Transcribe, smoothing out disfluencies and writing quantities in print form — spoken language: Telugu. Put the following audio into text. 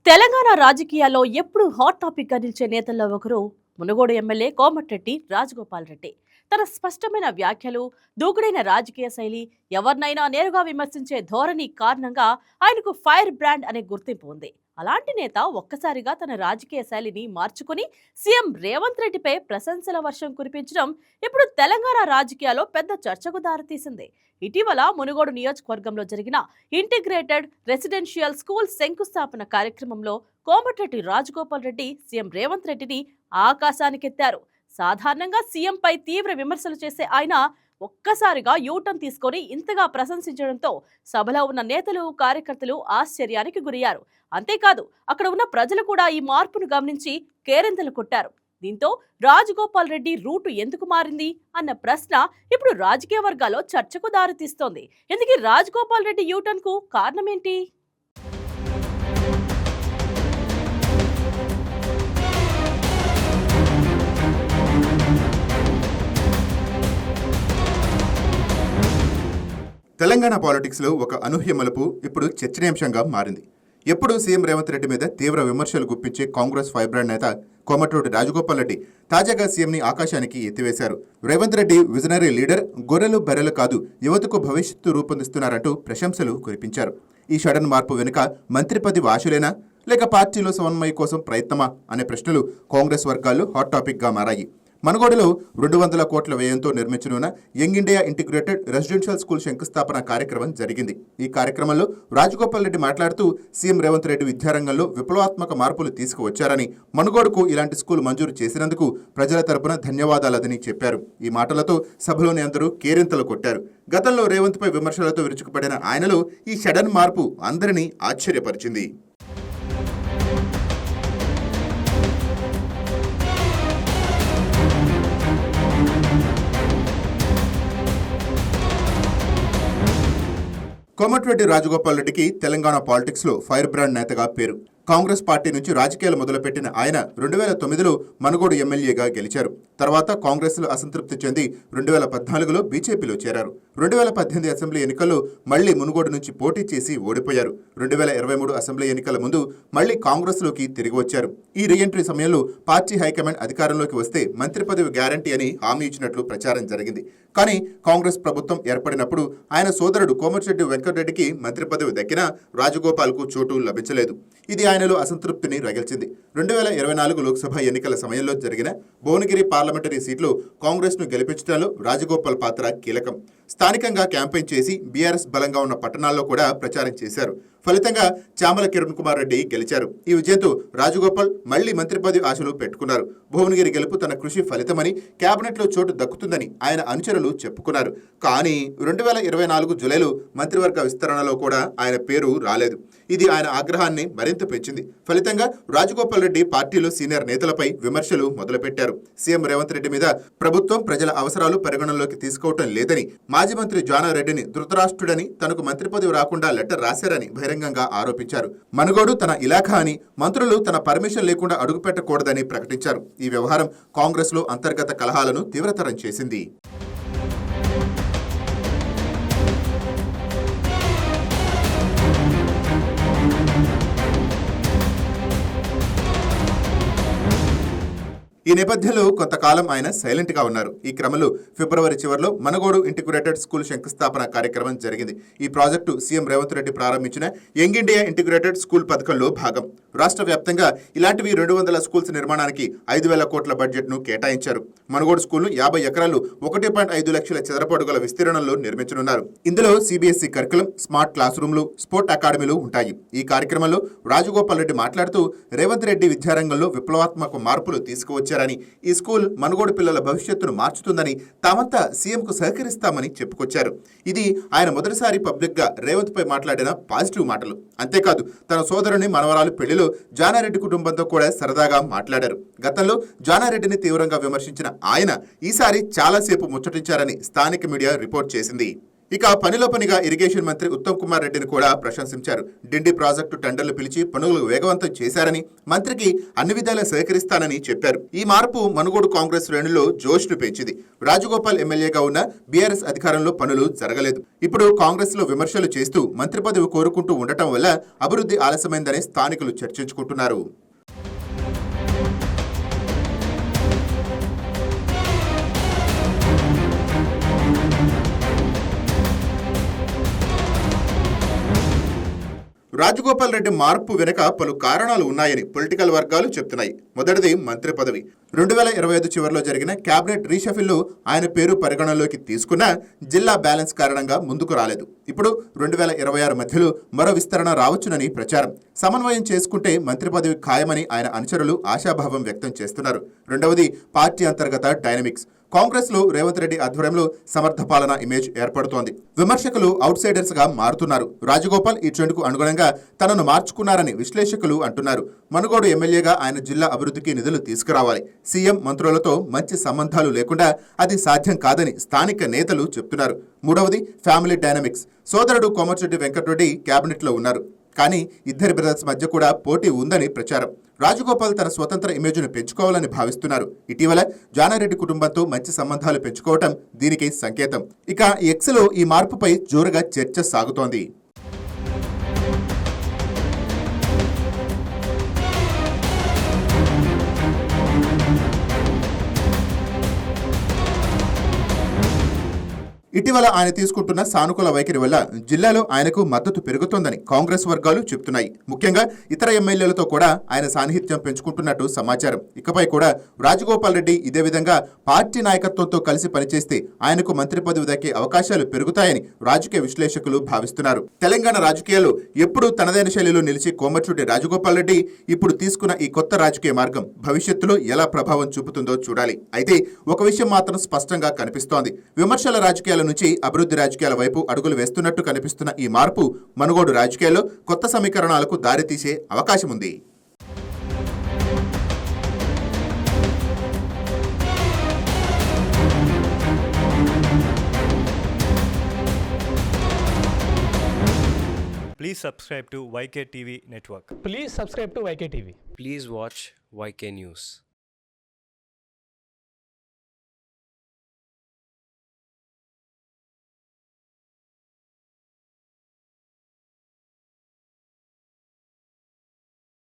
తెలంగాణ రాజకీయాల్లో ఎప్పుడు హాట్ టాపిక్ గా నిలిచే నేతల్లో ఒకరు మునుగోడు ఎమ్మెల్యే కోమటిరెడ్డి రాజగోపాల్ రెడ్డి. తన స్పష్టమైన వ్యాఖ్యలు, దూకుడైన రాజకీయ శైలి, ఎవరినైనా నేరుగా విమర్శించే ధోరణి కారణంగా ఆయనకు ఫైర్ బ్రాండ్ అనే గుర్తింపు ఉంది. అలాంటి నేత ఒక్కసారిగా తన రాజకీయ శైలిని మార్చుకుని సీఎం రేవంత్ రెడ్డిపై ప్రశంసల వర్షం కురిపించడం ఇప్పుడు తెలంగాణ రాజకీయాల్లో పెద్ద చర్చకు దారితీసింది. ఇటీవల మునుగోడు నియోజకవర్గంలో జరిగిన ఇంటిగ్రేటెడ్ రెసిడెన్షియల్ స్కూల్ శంకుస్థాపన కార్యక్రమంలో కోమటిరెడ్డి రాజగోపాల్ రెడ్డి సీఎం రేవంత్ రెడ్డిని ఆకాశానికెత్తారు. సాధారణంగా సీఎంపై తీవ్ర విమర్శలు చేసే ఆయన ఒక్కసారిగా యూటర్న్ తీసుకొని ఇంతగా ప్రశంసించడంతో సభలో ఉన్న నేతలు, కార్యకర్తలు ఆశ్చర్యానికి గురయ్యారు. అంతేకాదు, అక్కడ ఉన్న ప్రజలు కూడా ఈ మార్పును గమనించి కేరింతలు కొట్టారు. దీంతో రాజగోపాల్ రెడ్డి రూటు ఎందుకు మారింది అన్న ప్రశ్న ఇప్పుడు రాజకీయ వర్గాల్లో చర్చకు దారితీస్తోంది. ఎందుకు రాజగోపాల్ రెడ్డి యూటర్న్ కు కారణమేంటి? తెలంగాణ పాలిటిక్స్ లో ఒక అనూహ్య మలుపు ఇప్పుడు చర్చనీయాంశంగా మారింది. ఎప్పుడు సీఎం రేవంత్ రెడ్డి మీద తీవ్ర విమర్శలు గుప్పించే కాంగ్రెస్ ఫైబ్రాండ్ నేత కోమటిరెడ్డి రాజగోపాల్ రెడ్డి తాజాగా సీఎంని ఆకాశానికి ఎత్తివేశారు. రేవంత్ రెడ్డి విజనరీ లీడర్, గొర్రెలు బర్రెలు కాదు, యువతకు భవిష్యత్తు రూపొందిస్తున్నారంటూ ప్రశంసలు కురిపించారు. ఈ సడన్ మార్పు వెనుక మంత్రి పదవి ఆశలేనా, లేక పార్టీలో సమన్వయం కోసం ప్రయత్నమా అనే ప్రశ్నలు కాంగ్రెస్ వర్గాల్లో హాట్ టాపిక్ గా మారాయి. మనుగోడులో 200 కోట్ల వ్యయంతో నిర్మించనున్న young India integrated residential school శంకుస్థాపన కార్యక్రమం జరిగింది. ఈ కార్యక్రమంలో రాజగోపాల్ రెడ్డి మాట్లాడుతూ సీఎం రేవంత్ రెడ్డి విద్యారంగంలో విప్లవాత్మక మార్పులు తీసుకువచ్చారని, మనుగోడుకు ఇలాంటి స్కూల్ మంజూరు చేసినందుకు ప్రజల తరపున ధన్యవాదాలని చెప్పారు. ఈ మాటలతో సభలోని అందరూ కేరింతలు కొట్టారు. గతంలో రేవంత్ పై విమర్శలతో విరుచుకుపడిన ఆయనలో ఈ సడన్ మార్పు అందరినీ ఆశ్చర్యపరిచింది. కోమటిరెడ్డి రాజగోపాల్ రెడ్డికి తెలంగాణ పాలిటిక్స్ లో ఫైర్ బ్రాండ్ నేతగా పేరు. కాంగ్రెస్ పార్టీ నుంచి రాజకీయాలు మొదలుపెట్టిన ఆయన 2009లో మనుగోడు ఎమ్మెల్యేగా గెలిచారు. తర్వాత కాంగ్రెస్లో అసంతృప్తి చెంది 2014లో బీజేపీలో చేరారు. 2018 అసెంబ్లీ ఎన్నికల్లో మళ్లీ మునుగోడు నుంచి పోటీ చేసి ఓడిపోయారు. 2023 అసెంబ్లీ ఎన్నికల ముందు మళ్లీ కాంగ్రెస్లోకి తిరిగి వచ్చారు. ఈ రీఎంట్రీ సమయంలో పార్టీ హైకమాండ్ అధికారంలోకి వస్తే మంత్రి పదవి గ్యారంటీ అని హామీ ఇచ్చినట్లు ప్రచారం జరిగింది. కానీ కాంగ్రెస్ ప్రభుత్వం ఏర్పడినప్పుడు ఆయన సోదరుడు కోమటిరెడ్డి వెంకటరెడ్డికి మంత్రి పదవి దక్కినా రాజగోపాల్కు చోటు లభించలేదు. ఇది ఆయనలో అసంతృప్తిని రగిల్చింది. 2024 లోక్సభ ఎన్నికల సమయంలో జరిగిన భువనగిరి పార్లమెంటరీ సీట్లో కాంగ్రెస్ను గెలిపించడంలో రాజగోపాల్ పాత్ర కీలకం. స్థానికంగా క్యాంపెయిన్ చేసి బీఆర్ఎస్ బలంగా ఉన్న పట్టణాల్లో కూడా ప్రచారం చేశారు. ఫలితంగా చామల కిరణ్ కుమార్ రెడ్డి గెలిచారు. ఈ విజయంతో రాజగోపాల్ మళ్లీ మంత్రి పదవి ఆశలు పెట్టుకున్నారు. భువనగిరి గెలుపు తన కృషి ఫలితమని, కేబినెట్లో చోటు దక్కుతుందని ఆయన అనుచరులు చెప్పుకున్నారు. కానీ 2024 జూలైలో మంత్రివర్గ విస్తరణలో కూడా ఆయన పేరు రాలేదు. ఇది ఆయన ఆగ్రహాన్ని మరింత పెంచింది. ఫలితంగా రాజగోపాల్ రెడ్డి పార్టీలో సీనియర్ నేతలపై విమర్శలు మొదలుపెట్టారు. సీఎం రేవంత్ రెడ్డి మీద ప్రభుత్వం ప్రజల అవసరాలు పరిగణనలోకి తీసుకోవటం లేదని, మాజీ మంత్రి జానారెడ్డిని ధృతరాష్ట్రుడని, తనకు మంత్రి పదవి రాకుండా లెటర్ రాశారని బహిరంగంగా ఆరోపించారు. మనుగోడు తన ఇలాఖా అని, మంత్రులు తన పర్మిషన్ లేకుండా అడుగుపెట్టకూడదని ప్రకటించారు. ఈ వ్యవహారం కాంగ్రెస్లో అంతర్గత కలహాలను తీవ్రతరం చేసింది. ఈ నేపథ్యంలో కొంతకాలం ఆయన సైలెంట్ గా ఉన్నారు. ఈ క్రమంలో ఫిబ్రవరి చివరిలో మనుగోడు ఇంటిగ్రేటెడ్ స్కూల్ శంకుస్థాపన కార్యక్రమం జరిగింది. ఈ ప్రాజెక్టు సీఎం రేవంత్ రెడ్డి ప్రారంభించిన యంగ్ ఇండియా ఇంటిగ్రేటెడ్ స్కూల్ పథకంలో భాగం. రాష్ట్ర వ్యాప్తంగా ఇలాంటివి 200 స్కూల్స్ నిర్మాణానికి 5,000 కోట్ల బడ్జెట్ ను కేటాయించారు. మనుగోడు స్కూల్ను 50 ఎకరాలు 1.5 లక్షల చదరపు అడుగుల విస్తీర్ణంలో నిర్మించనున్నారు. ఇందులో సిబిఎస్ఈ కరికులం, స్మార్ట్ క్లాస్ రూమ్లు, స్పోర్ట్ అకాడమీలు ఉంటాయి. ఈ కార్యక్రమంలో రాజగోపాల్ రెడ్డి మాట్లాడుతూ రేవంత్ రెడ్డి విద్యారంగంలో విప్లవాత్మక మార్పులు తీసుకువచ్చారు. ఈ స్కూల్ మనుగోడు పిల్లల భవిష్యత్తును మార్చుతుందని, తామంతా సీఎంకు సహకరిస్తామని చెప్పుకొచ్చారు. ఇది ఆయన మొదటిసారి పబ్లిక్ గా రేవంత్ పై మాట్లాడిన పాజిటివ్ మాటలు. అంతేకాదు, తన సోదరుని మనవరాలు పెళ్లిలో జానారెడ్డి కుటుంబంతో కూడా సరదాగా మాట్లాడారు. గతంలో జానారెడ్డిని తీవ్రంగా విమర్శించిన ఆయన ఈసారి చాలాసేపు ముచ్చటించారని స్థానిక మీడియా రిపోర్ట్ చేసింది. ఇక పనిలో పనిగా ఇరిగేషన్ మంత్రి ఉత్తమ్ కుమార్ రెడ్డిని కూడా ప్రశంసించారు. డిండి ప్రాజెక్టు టెండర్లు పిలిచి పనులు వేగవంతం చేశారని, మంత్రికి అన్ని విధాలా సహకరిస్తానని చెప్పారు. ఈ మార్పు మనుగోడు కాంగ్రెస్ శ్రేణుల్లో జోష్ను పెంచింది. రాజగోపాల్ ఎమ్మెల్యేగా ఉన్న బీఆర్ఎస్ అధికారంలో పనులు జరగలేదు. ఇప్పుడు కాంగ్రెస్ లో విమర్శలు చేస్తూ మంత్రి పదవి కోరుకుంటూ ఉండటం వల్ల అభివృద్ధి ఆలస్యమైందని స్థానికులు చర్చించుకుంటున్నారు. రాజగోపాల్ రెడ్డి మార్పు వెనుక పలు కారణాలు ఉన్నాయని పొలిటికల్ వర్గాలు చెప్తున్నాయి. మొదటిది మంత్రి పదవి. 2025 చివరిలో జరిగిన కేబినెట్ రీషఫిల్లో ఆయన పేరు పరిగణనలోకి తీసుకున్నా జిల్లా బ్యాలెన్స్ కారణంగా ముందుకు రాలేదు. ఇప్పుడు 2026 మధ్యలో మరో విస్తరణ రావచ్చునని ప్రచారం. సమన్వయం చేసుకుంటే మంత్రి పదవి ఖాయమని ఆయన అనుచరులు ఆశాభావం వ్యక్తం చేస్తున్నారు. రెండవది పార్టీ అంతర్గత డైనమిక్స్. కాంగ్రెస్ లో రేవంత్ రెడ్డి ఆధ్వర్యంలో సమర్థ పాలన ఇమేజ్ ఏర్పడుతోంది. విమర్శకులు అవుట్ సైడర్స్ గా మారుతున్నారు. రాజగోపాల్ ఈ ట్రెండ్ కు అనుగుణంగా తనను మార్చుకున్నారని విశ్లేషకులు అంటున్నారు. మనుగోడు ఎమ్మెల్యేగా ఆయన జిల్లా అభివృద్ధికి నిధులు తీసుకురావాలి. సీఎం మంత్రులతో మంచి సంబంధాలు లేకుండా అది సాధ్యం కాదని స్థానిక నేతలు చెప్తున్నారు. మూడవది ఫ్యామిలీ డైనమిక్స్. సోదరుడు కోమటిరెడ్డి వెంకటరెడ్డి కేబినెట్ లో ఉన్నారు. కానీ ఇద్దరి బ్రదర్స్ మధ్య కూడా పోటీ ఉందని ప్రచారం. రాజగోపాల్ తన స్వతంత్ర ఇమేజ్ను పెంచుకోవాలని భావిస్తున్నారు. ఇటీవల జానారెడ్డి కుటుంబంతో మంచి సంబంధాలు పెంచుకోవటం దీనికి సంకేతం. ఇక ఎక్స్లో ఈ మార్పుపై జోరుగా చర్చ సాగుతోంది. ఇటీవల ఆయన తీసుకుంటున్న సానుకూల వైఖరి వల్ల జిల్లాలో ఆయనకు మద్దతు పెరుగుతోందని కాంగ్రెస్ వర్గాలు చెప్తున్నాయి. ముఖ్యంగా ఇతర ఎమ్మెల్యేలతో కూడా ఆయన సాన్నిహిత్యం పెంచుకుంటున్నట్టు సమాచారం. ఇకపై కూడా రాజగోపాల్ రెడ్డి ఇదే విధంగా పార్టీ నాయకత్వంతో కలిసి పనిచేస్తే ఆయనకు మంత్రి పదవి దక్కే అవకాశాలు పెరుగుతాయని రాజకీయ విశ్లేషకులు భావిస్తున్నారు. తెలంగాణ రాజకీయాల్లో ఎప్పుడూ తనదైన శైలిలో నిలిచి కోమటిరెడ్డి రాజగోపాల్ రెడ్డి ఇప్పుడు తీసుకున్న ఈ కొత్త రాజకీయ మార్గం భవిష్యత్తులో ఎలా ప్రభావం చూపుతుందో చూడాలి. అయితే ఒక విషయం మాత్రం స్పష్టంగా కనిపిస్తోంది. విమర్శల రాజకీయాల నుంచి అభివృద్ధి రాజకీయాల వైపు అడుగులు వేస్తున్నట్టు కనిపిస్తున్న ఈ మార్పు మనుగోడు రాజకీయాల్లో కొత్త సమీకరణాలకు దారితీసే అవకాశం ఉంది. Please subscribe to YK TV Network. Please subscribe to YK TV. Please watch YK News.